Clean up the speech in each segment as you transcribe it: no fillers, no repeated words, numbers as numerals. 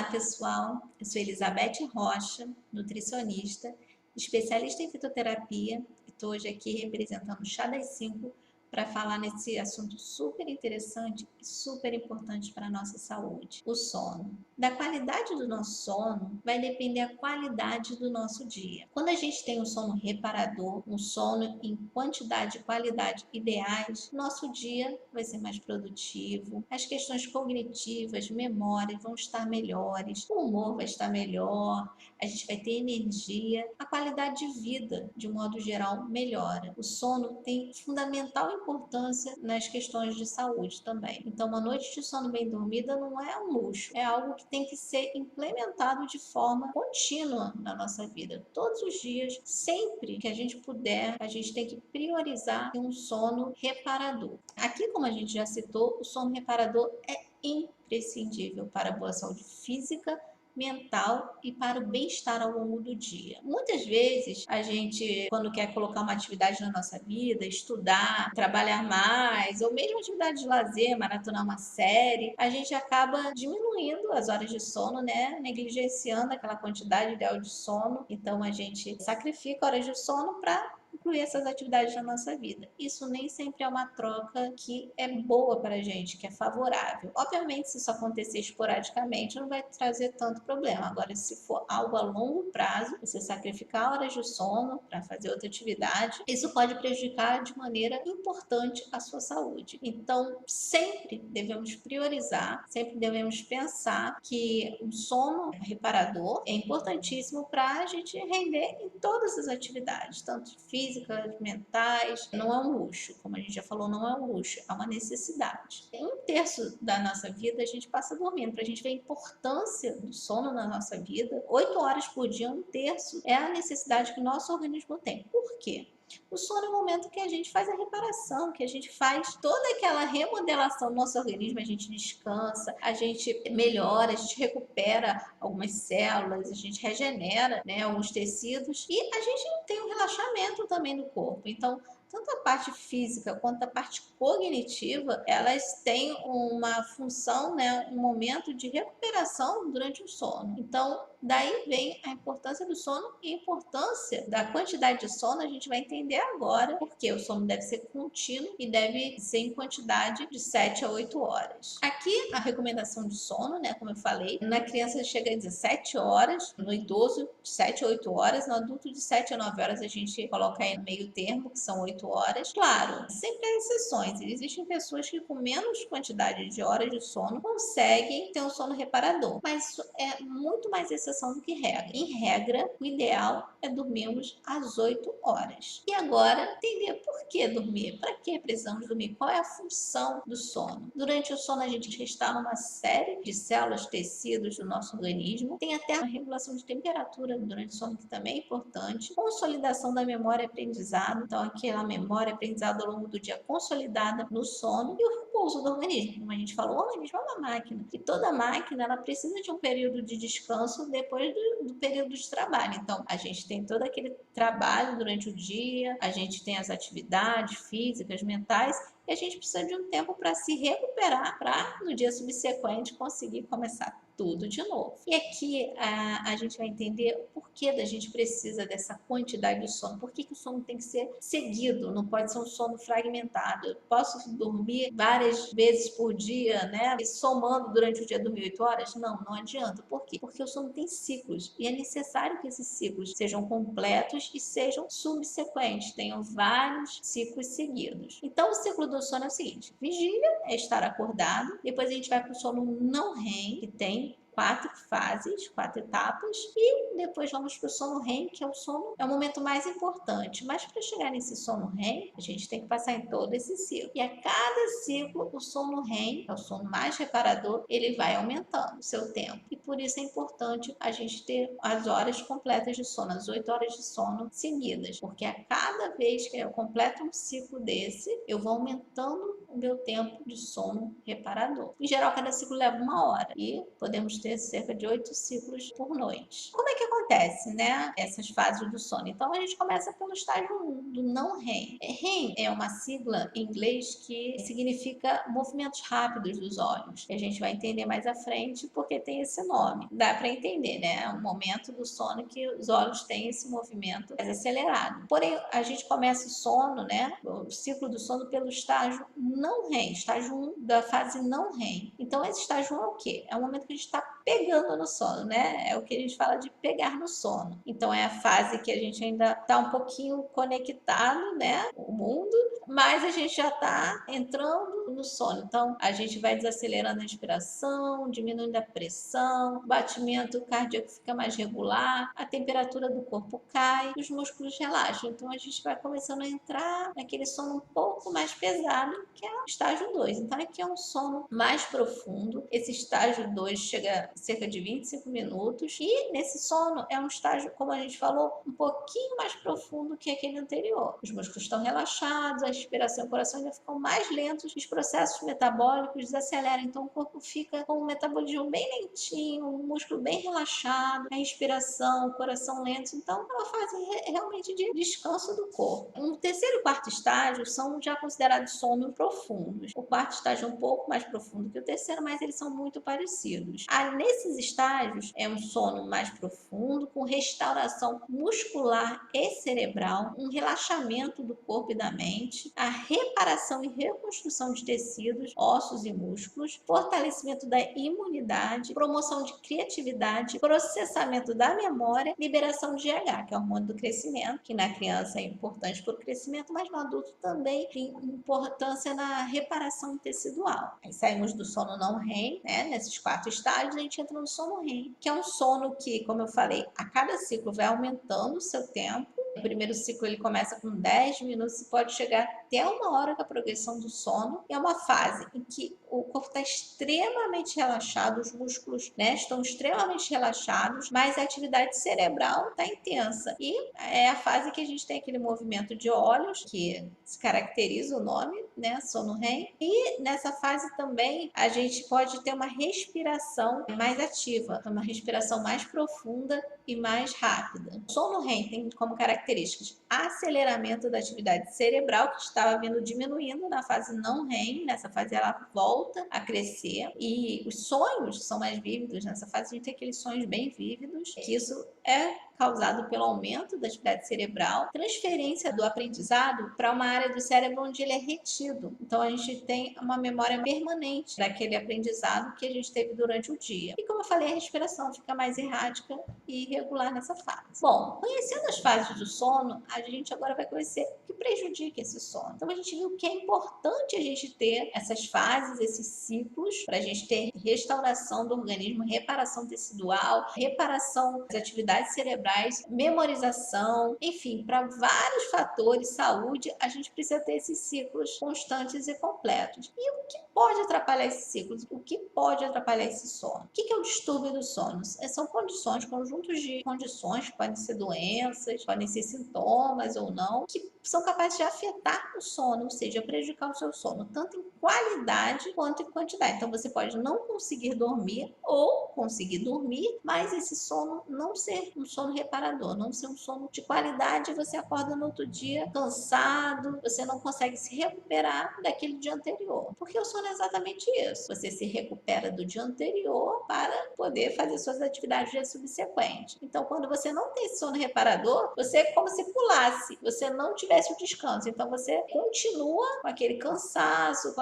Olá, pessoal. Eu sou Elizabeth Rocha, nutricionista, especialista em fitoterapia, e estou hoje aqui representando o Chá das 5 para falar nesse assunto super interessante e super importante para a nossa saúde, o sono. Da qualidade do nosso sono vai depender a qualidade do nosso dia. Quando a gente tem um sono reparador, um sono em quantidade e qualidade ideais, nosso dia vai ser mais produtivo, as questões cognitivas, memórias vão estar melhores, o humor vai estar melhor, a gente vai ter energia, a qualidade de vida, de um modo geral, melhora. O sono tem fundamental importância nas questões de saúde também. Então, uma noite de sono bem dormida não é um luxo, é algo que tem que ser implementado de forma contínua na nossa vida. Todos os dias, sempre que a gente puder, a gente tem que priorizar um sono reparador. Aqui, como a gente já citou, o sono reparador é imprescindível para a boa saúde física, mental e para o bem-estar ao longo do dia. Muitas vezes a gente, quando quer colocar uma atividade na nossa vida, estudar, trabalhar mais, ou mesmo atividade de lazer, maratonar uma série, a gente acaba diminuindo as horas de sono, né? Negligenciando aquela quantidade ideal de sono. Então a gente sacrifica horas de sono para incluir essas atividades na nossa vida. Isso nem sempre é uma troca que é boa para a gente, que é favorável. Obviamente, se isso acontecer esporadicamente, não vai trazer tanto problema. Agora, se for algo a longo prazo, você sacrificar horas de sono para fazer outra atividade, isso pode prejudicar de maneira importante a sua saúde. Então, sempre devemos priorizar, sempre devemos pensar que o sono reparador é importantíssimo para a gente render em todas as atividades, tanto físicas, mentais. Não é um luxo, como a gente já falou, não é um luxo, é uma necessidade. Um terço da nossa vida a gente passa dormindo, para a gente ver a importância do sono na nossa vida. 8 horas por dia, um terço, é a necessidade que o nosso organismo tem. Por quê? O sono é o momento que a gente faz a reparação, que a gente faz toda aquela remodelação do nosso organismo, a gente descansa, a gente melhora, a gente recupera algumas células, a gente regenera, né, alguns tecidos e a gente tem um relaxamento também do corpo. Então, tanto a parte física quanto a parte cognitiva, elas têm uma função, né, um momento de recuperação durante o sono. Então, daí vem a importância do sono e a importância da quantidade de sono a gente vai entender agora, porque o sono deve ser contínuo e deve ser em quantidade de 7 a 8 horas. Aqui, a recomendação de sono, né, como eu falei, na criança chega a 17 horas, no idoso de 7 a 8 horas, no adulto de 7 a 9 horas a gente coloca aí no meio termo, que são 8 horas. Claro, sempre há exceções. Existem pessoas que com menos quantidade de horas de sono conseguem ter um sono reparador, mas isso é muito mais exceção do que regra. Em regra, o ideal é dormirmos às 8 horas. E agora, entender por que dormir, para que precisamos dormir, qual é a função do sono. Durante o sono a gente está numa série de células, tecidos do nosso organismo, tem até a regulação de temperatura durante o sono, que também é importante, consolidação da memória e aprendizado, então aquela memória e aprendizado ao longo do dia consolidada no sono, e o repouso do organismo. Como a gente falou, o organismo é uma máquina, e toda máquina ela precisa de um período de descanso depois do período de trabalho. Então a gente tem todo aquele trabalho durante o dia, a gente tem as atividades físicas, mentais, e a gente precisa de um tempo para se recuperar, para no dia subsequente conseguir começar tudo de novo. E aqui a gente vai entender o porquê da gente precisa dessa quantidade de sono. Por que o sono tem que ser seguido, não pode ser um sono fragmentado. Eu posso dormir várias vezes por dia, né? E somando durante o dia dormir 8 horas? Não, não adianta. Por quê? Porque o sono tem ciclos e é necessário que esses ciclos sejam completos e sejam subsequentes, tenham vários ciclos seguidos. Então, o ciclo do sono é o seguinte: vigília é estar acordado, depois a gente vai para o sono não REM, que tem 4 fases, 4 etapas, e depois vamos para o sono REM, que é o momento mais importante. Mas para chegar nesse sono REM, a gente tem que passar em todo esse ciclo. E a cada ciclo, o sono REM, que é o sono mais reparador, ele vai aumentando o seu tempo. E por isso é importante a gente ter as horas completas de sono, as 8 horas de sono seguidas, porque a cada vez que eu completo um ciclo desse, eu vou aumentando o meu tempo de sono reparador. Em geral, cada ciclo leva 1 hora e podemos ter cerca de 8 ciclos por noite. Como é que acontece, né, essas fases do sono? Então, a gente começa pelo estágio 1, do não REM. REM é uma sigla em inglês que significa movimentos rápidos dos olhos. E a gente vai entender mais à frente porque tem esse nome. some. Dá para entender, né? É um momento do sono que os olhos têm esse movimento mais acelerado. Porém, a gente começa o sono, né? O ciclo do sono pelo estágio não REM, estágio 1 da fase não REM. Então, esse estágio 1 é o quê? É o momento que a gente está pegando no sono, né? É o que a gente fala de pegar no sono. Então, é a fase que a gente ainda está um pouquinho conectado, né? O mundo, mas a gente já está entrando no sono. Então, a gente vai desacelerando a respiração, diminuindo a pressão, o batimento cardíaco fica mais regular, a temperatura do corpo cai, os músculos relaxam. Então, a gente vai começando a entrar naquele sono um pouco mais pesado, que é o estágio 2. Então, aqui é um sono mais profundo. Esse estágio 2 chega a cerca de 25 minutos. E nesse sono é um estágio, como a gente falou, um pouquinho mais profundo que aquele anterior. Os músculos estão relaxados, a respiração e o coração ainda ficam mais lentos, os processos metabólicos desaceleram. Então, o corpo fica com um metabolismo bem lentinho, o músculo bem relaxado, a respiração, o coração lento. Então, é uma fase realmente de descanso do corpo. O terceiro e quarto estágio são já considerados sonos profundos. O quarto estágio é um pouco mais profundo que o terceiro, mas eles são muito parecidos. Nesses estágios, é um sono mais profundo, com restauração muscular e cerebral, um relaxamento do corpo e da mente, a reparação e reconstrução de tecidos, ossos e músculos, fortalecimento da imunidade, promoção de criatividade, processamento da memória, liberação de GH, que é o hormônio do crescimento, que na criança é importante para o crescimento, mas no adulto também tem importância na reparação tecidual. Aí saímos do sono não REM, né? Nesses 4 estágios, a gente entra no sono REM, que é um sono que, como eu falei, a cada ciclo vai aumentando o seu tempo. O primeiro ciclo ele começa com 10 minutos e pode chegar até 1 hora com a progressão do sono. É uma fase em que o corpo está extremamente relaxado, os músculos, né, estão extremamente relaxados, mas a atividade cerebral está intensa. E é a fase que a gente tem aquele movimento de olhos, que se caracteriza o nome, né, sono REM. E nessa fase também a gente pode ter uma respiração mais ativa, uma respiração mais profunda e mais rápida. O sono REM tem como características aceleramento da atividade cerebral, que estava vindo diminuindo na fase não REM. Nessa fase ela volta a crescer e os sonhos são mais vívidos. Nessa fase a gente tem aqueles sonhos bem vívidos, que isso é causado pelo aumento da atividade cerebral, transferência do aprendizado para uma área do cérebro onde ele é retido. Então a gente tem uma memória permanente daquele aprendizado que a gente teve durante o dia. E como eu falei, a respiração fica mais errática e irregular nessa fase. Bom, conhecendo as fases do sono, a gente agora vai conhecer o que prejudica esse sono. Então a gente viu que é importante a gente ter essas fases, esses ciclos, para a gente ter restauração do organismo, reparação tecidual, reparação das atividades cerebrais, memorização, enfim, para vários fatores, saúde, a gente precisa ter esses ciclos constantes e completos. E o que pode atrapalhar esses ciclos? O que pode atrapalhar esse sono? O que é o distúrbio do sono? São condições, conjuntos de condições, podem ser doenças, podem ser sintomas ou não, que são capazes de afetar o sono, ou seja, prejudicar o seu sono, tanto em qualidade quanto em quantidade. Então, você pode não conseguir dormir ou conseguir dormir, mas esse sono não ser um sono reparador, não ser um sono de qualidade, você acorda no outro dia cansado, você não consegue se recuperar daquele dia anterior. Porque o sono é exatamente isso. Você se recupera do dia anterior para poder fazer suas atividades do dia subsequente. Então, quando você não tem esse sono reparador, você é como se pulasse, você não tivesse o descanso. Então, você continua com aquele cansaço, com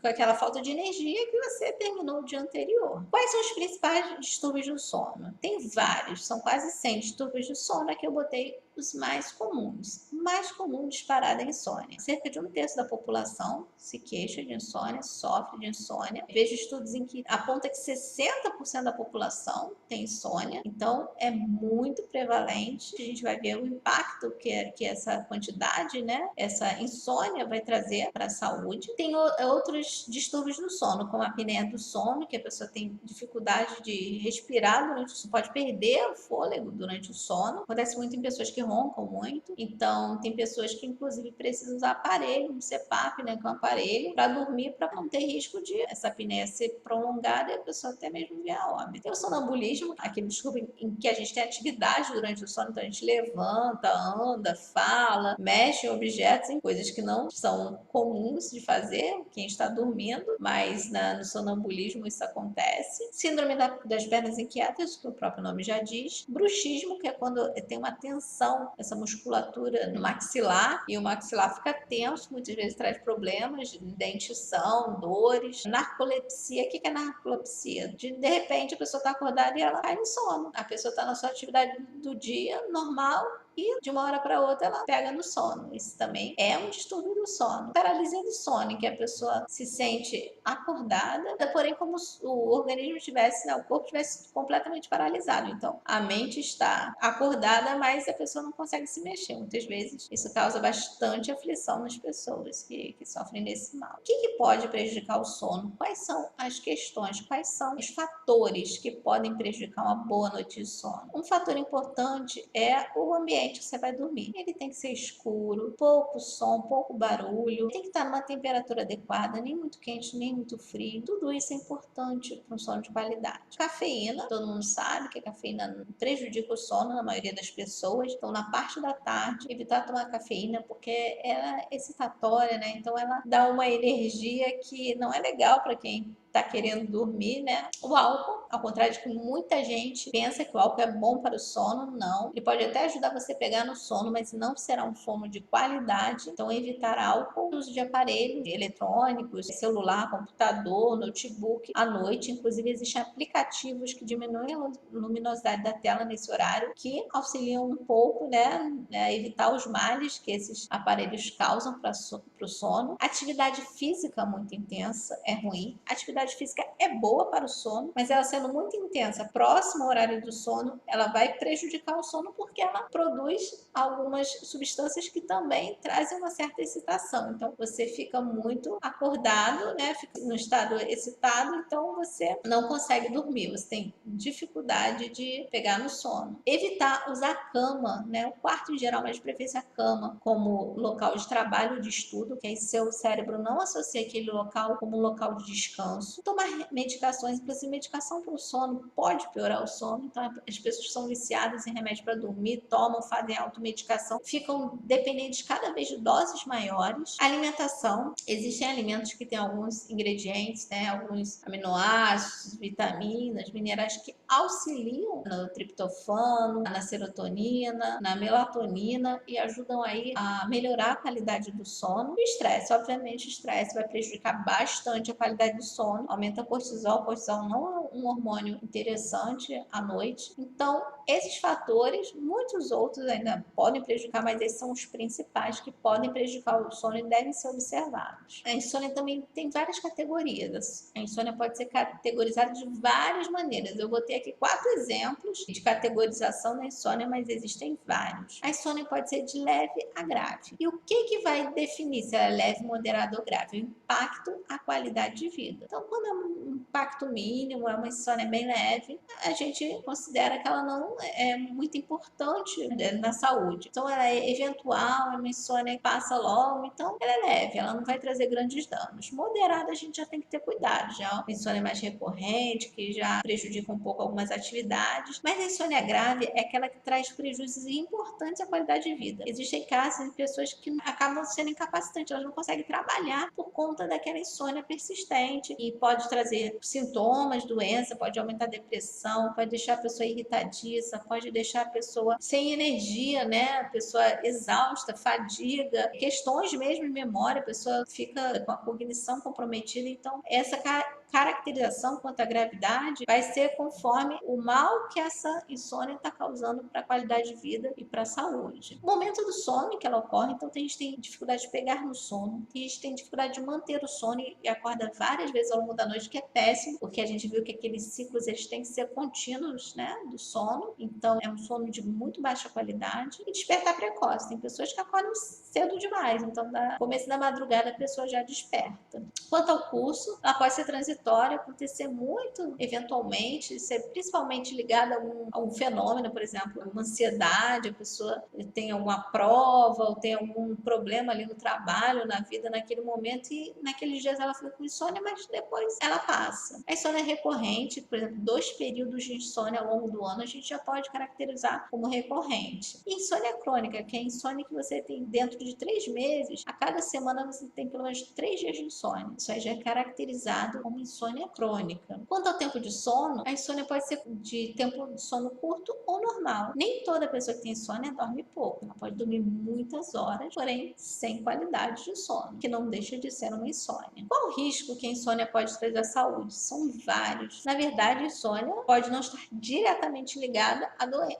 aquela falta de energia que você terminou o dia anterior. Quais são os principais distúrbios do sono? Tem vários, são quase 100 distúrbios do sono. Aqui eu botei os mais comuns. O mais comum disparado é a insônia. Cerca de 1/3 da população se queixa de insônia, sofre de insônia. Vejo estudos em que aponta que 60% da população tem insônia. Então, é muito prevalente. A gente vai ver o impacto que essa quantidade, né, essa insônia vai trazer para a saúde. Tem outros distúrbios do sono, como a apneia do sono, que a pessoa tem dificuldade de respirar durante o sono, pode perder o fôlego durante o sono. Acontece muito em pessoas que roncam muito. Então, tem pessoas que, inclusive, precisam usar aparelho, um CPAP, né, que é um aparelho, para dormir, para não ter risco de essa apneia ser prolongada e a pessoa até mesmo vir a óbito. Tem o sonambulismo, aquele distúrbio em que a gente tem atividade durante o sono, então a gente levanta, anda, fala, mexe em objetos, em coisas que não são comuns de fazer, quem está dormindo, mas no sonambulismo isso acontece. Síndrome das pernas inquietas, que o próprio nome já diz. Bruxismo, que é quando tem uma tensão, essa musculatura no maxilar, e o maxilar fica tenso, muitas vezes traz problemas de dentição, dores. Narcolepsia, o que é narcolepsia? De repente a pessoa está acordada e ela cai no sono. A pessoa está na sua atividade do dia normal, e de uma hora para outra ela pega no sono. Isso também é um distúrbio do sono. Paralisia do sono, em que a pessoa se sente acordada, porém como o organismo tivesse, o corpo estivesse completamente paralisado. Então a mente está acordada, mas a pessoa não consegue se mexer. Muitas vezes isso causa bastante aflição nas pessoas que sofrem desse mal. O que pode prejudicar o sono? Quais são as questões? Quais são os fatores que podem prejudicar uma boa noite de sono? Um fator importante é o ambiente que você vai dormir. Ele tem que ser escuro, pouco som, pouco barulho, tem que estar numa temperatura adequada, nem muito quente, nem muito frio. Tudo isso é importante para um sono de qualidade. Cafeína, todo mundo sabe que a cafeína prejudica o sono na maioria das pessoas. Então, na parte da tarde, evitar tomar cafeína porque ela é excitatória, né? Então, ela dá uma energia que não é legal para quem está querendo dormir, né? O álcool, ao contrário de que muita gente pensa que o álcool é bom para o sono, não. Ele pode até ajudar você a pegar no sono, mas não será um sono de qualidade. Então, evitar álcool, uso de aparelhos eletrônicos, celular, computador, notebook, à noite. Inclusive, existem aplicativos que diminuem a luminosidade da tela nesse horário, que auxiliam um pouco, né, a evitar os males que esses aparelhos causam para o sono. Atividade física muito intensa é ruim. Atividade física é boa para o sono, mas ela sendo muito intensa, próximo ao horário do sono, ela vai prejudicar o sono porque ela produz algumas substâncias que também trazem uma certa excitação. Então, você fica muito acordado, né? Fica no estado excitado, então você não consegue dormir, você tem dificuldade de pegar no sono. Evitar usar a cama, né? O quarto em geral, mas de preferência a cama, como local de trabalho ou de estudo, que aí seu cérebro não associa aquele local como um local de descanso. Tomar medicações, inclusive medicação para o sono, pode piorar o sono. Então, as pessoas que são viciadas em remédio para dormir, tomam, fazem automedicação, ficam dependentes cada vez de doses maiores. Alimentação, existem alimentos que têm alguns ingredientes, né, alguns aminoácidos, vitaminas, minerais que auxiliam no triptofano, na serotonina, na melatonina e ajudam aí a melhorar a qualidade do sono. E o estresse, obviamente o estresse vai prejudicar bastante a qualidade do sono, aumenta o cortisol não é um hormônio interessante à noite. Então, esses fatores, muitos outros ainda podem prejudicar, mas esses são os principais que podem prejudicar o sono e devem ser observados. A insônia também tem várias categorias. A insônia pode ser categorizada de várias maneiras. Eu botei aqui 4 exemplos de categorização da insônia, mas existem vários. A insônia pode ser de leve a grave. E o que vai definir se ela é leve, moderada ou grave? O impacto à qualidade de vida. Então, quando é um impacto mínimo, é uma insônia bem leve, a gente considera que ela não é muito importante na saúde. Então, ela é eventual, é uma insônia que passa logo, então ela é leve, ela não vai trazer grandes danos. Moderada, a gente já tem que ter cuidado, já é uma insônia mais recorrente, que já prejudica um pouco algumas atividades, mas a insônia grave é aquela que traz prejuízos importantes à qualidade de vida. Existem casos de pessoas que acabam sendo incapacitantes, elas não conseguem trabalhar por conta daquela insônia persistente e pode trazer sintomas, doença, pode aumentar a depressão, pode deixar a pessoa irritadiça, pode deixar a pessoa sem energia, né? A pessoa exausta, fadiga, questões mesmo de memória, a pessoa fica com a cognição comprometida. Então, essa caracterização quanto à gravidade vai ser conforme o mal que essa insônia está causando para a qualidade de vida e para a saúde. O momento do sono que ela ocorre, então a gente tem dificuldade de pegar no sono, a gente tem dificuldade de manter o sono e acorda várias vezes ao longo da noite, que é péssimo, porque a gente viu que aqueles ciclos eles têm que ser contínuos, né, do sono, então é um sono de muito baixa qualidade e despertar precoce. Tem pessoas que acordam cedo demais, então no começo da madrugada a pessoa já desperta. Quanto ao curso, ela pode ser transitória transitória, acontecer muito eventualmente, ser principalmente ligada a um fenômeno, por exemplo, uma ansiedade, a pessoa tem alguma prova ou tem algum problema ali no trabalho, na vida, naquele momento, e naqueles dias ela fica com insônia, mas depois ela passa. A insônia é recorrente, por exemplo, 2 períodos de insônia ao longo do ano a gente já pode caracterizar como recorrente. E insônia crônica, que é a insônia que você tem dentro de 3 meses, a cada semana você tem pelo menos 3 dias de insônia. Isso aí já é caracterizado como insônia crônica. Quanto ao tempo de sono, a insônia pode ser de tempo de sono curto ou normal. Nem toda pessoa que tem insônia dorme pouco, ela pode dormir muitas horas, porém sem qualidade de sono, que não deixa de ser uma insônia. Qual o risco que a insônia pode trazer à saúde? São vários. Na verdade, a insônia pode não estar diretamente ligada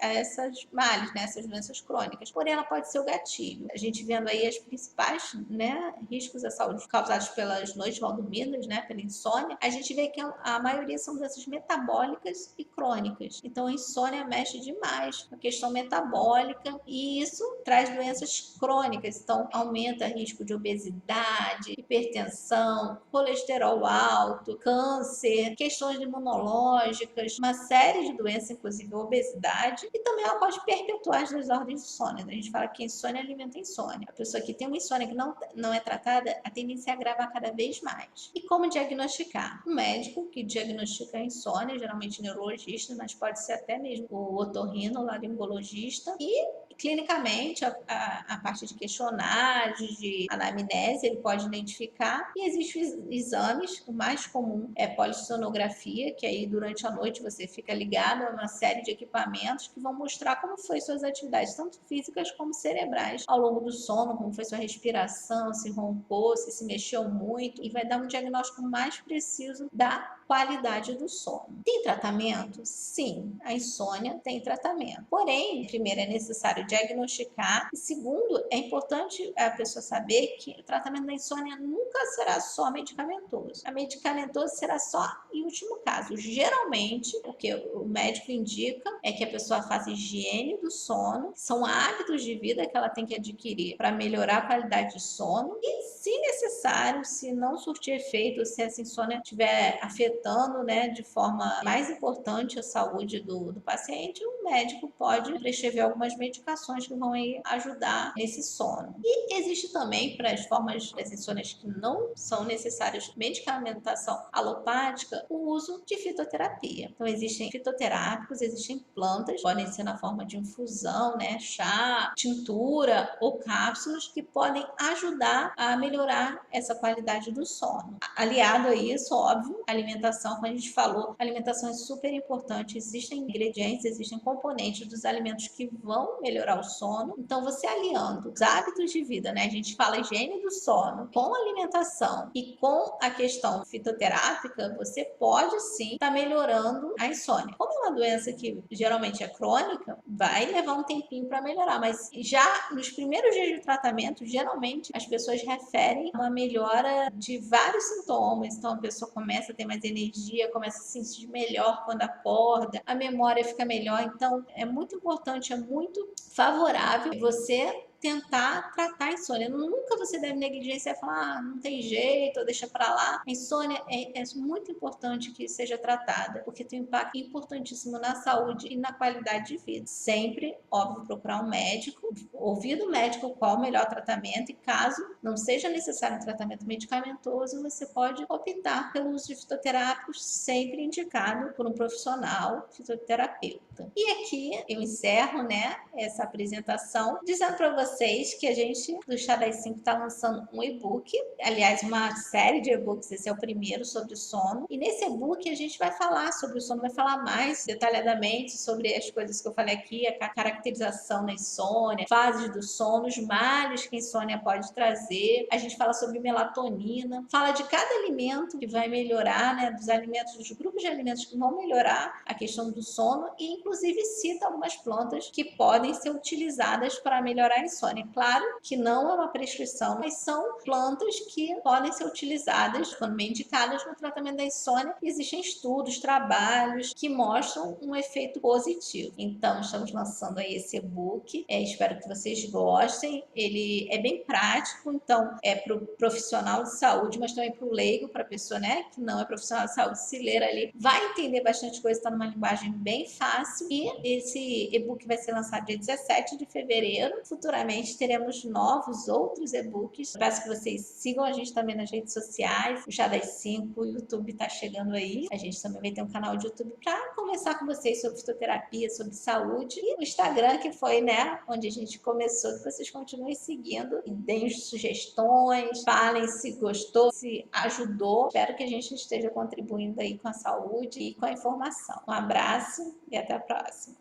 a essas males, né, essas doenças crônicas, porém ela pode ser o gatilho. A gente vendo aí as principais, né, riscos à saúde causados pelas noites mal dormidas, né, pela insônia, a gente vê que a maioria são doenças metabólicas e crônicas. Então a insônia mexe demais com a questão metabólica e isso traz doenças crônicas. Então aumenta o risco de obesidade, hipertensão, colesterol alto, câncer, questões imunológicas, uma série de doenças, inclusive obesidade, e também ela pode perpetuar as desordens de sono. A gente fala que a insônia alimenta a insônia. A pessoa que tem uma insônia que não é tratada, a tendência é agravar cada vez mais. E como diagnosticar? Um médico que diagnostica a insônia, geralmente neurologista, mas pode ser até mesmo o otorrino, o laringologista, e clinicamente, a parte de questionários, de anamnese, ele pode identificar. E existem exames, o mais comum é polissonografia, que aí durante a noite você fica ligado a uma série de equipamentos que vão mostrar como foi suas atividades, tanto físicas como cerebrais, ao longo do sono, como foi sua respiração, se roncou, se mexeu muito, e vai dar um diagnóstico mais preciso da qualidade do sono. Tem tratamento? Sim, a insônia tem tratamento. Porém, primeiro é necessário diagnosticar e segundo, é importante a pessoa saber que o tratamento da insônia nunca será só medicamentoso. A medicamentoso será só em último caso. Geralmente, o que o médico indica é que a pessoa faça higiene do sono, são hábitos de vida que ela tem que adquirir para melhorar a qualidade de sono e, se necessário, se não surtir efeito, se essa insônia estiver afetando, né, de forma mais importante a saúde do paciente, o médico pode prescrever algumas medicações que vão aí ajudar nesse sono. E existe também, para as formas das insônias que não são necessárias medicamentação alopática, o uso de fitoterapia. Então existem fitoterápicos, existem plantas, podem ser na forma de infusão, né, chá, tintura ou cápsulas que podem ajudar a melhorar essa qualidade do sono. Aliado a isso, óbvio, a alimentação, como a gente falou, a alimentação é super importante, existem ingredientes, existem componentes dos alimentos que vão melhorar o sono. Então você aliando os hábitos de vida, né, a gente fala higiene do sono, com a alimentação e com a questão fitoterápica, você pode sim estar melhorando a insônia. Como é uma doença que geralmente é crônica, vai levar um tempinho para melhorar, mas já nos primeiros dias de tratamento, geralmente as pessoas referem uma melhora de vários sintomas. Então a pessoa começa a ter mais energia, começa a se sentir melhor quando acorda, a memória fica melhor. Então é muito importante, é muito favorável você tentar tratar a insônia. Nunca você deve negligenciar e falar, não tem jeito, ou deixa para lá. A insônia é muito importante que seja tratada, porque tem um impacto importantíssimo na saúde e na qualidade de vida. Sempre, óbvio, procurar um médico, ouvir do médico qual o melhor tratamento e caso não seja necessário um tratamento medicamentoso, você pode optar pelo uso de fitoterápicos, sempre indicado por um profissional fisioterapeuta. E aqui eu encerro, né, essa apresentação dizendo para vocês que a gente do Chá das 5 está lançando um e-book, aliás, uma série de e-books, esse é o primeiro sobre o sono, e nesse e-book a gente vai falar sobre o sono, vai falar mais detalhadamente sobre as coisas que eu falei aqui, a caracterização da insônia, fases do sono, os males que a insônia pode trazer, a gente fala sobre melatonina, fala de cada alimento que vai melhorar, né, dos alimentos, dos grupos de alimentos que vão melhorar a questão do sono e inclusive cita algumas plantas que podem ser utilizadas para melhorar a insônia. insônia. Claro que não é uma prescrição, mas são plantas que podem ser utilizadas, quando bem indicadas, no tratamento da insônia. Existem estudos, trabalhos que mostram um efeito positivo. Então, estamos lançando aí esse e-book. Espero que vocês gostem. Ele é bem prático, então é para o profissional de saúde, mas também para o leigo, para a pessoa, né, que não é profissional de saúde, se ler ali, vai entender bastante coisa, está numa linguagem bem fácil. E esse e-book vai ser lançado dia 17 de fevereiro. Futuramente teremos novos outros e-books. Peço que vocês sigam a gente também nas redes sociais. O Chá das 5, o YouTube está chegando aí. A gente também vai ter um canal de YouTube para conversar com vocês sobre fitoterapia, sobre saúde. E o Instagram, que foi, né, onde a gente começou, que vocês continuem seguindo e deem sugestões, falem se gostou, se ajudou. Espero que a gente esteja contribuindo aí com a saúde e com a informação. Um abraço e até a próxima.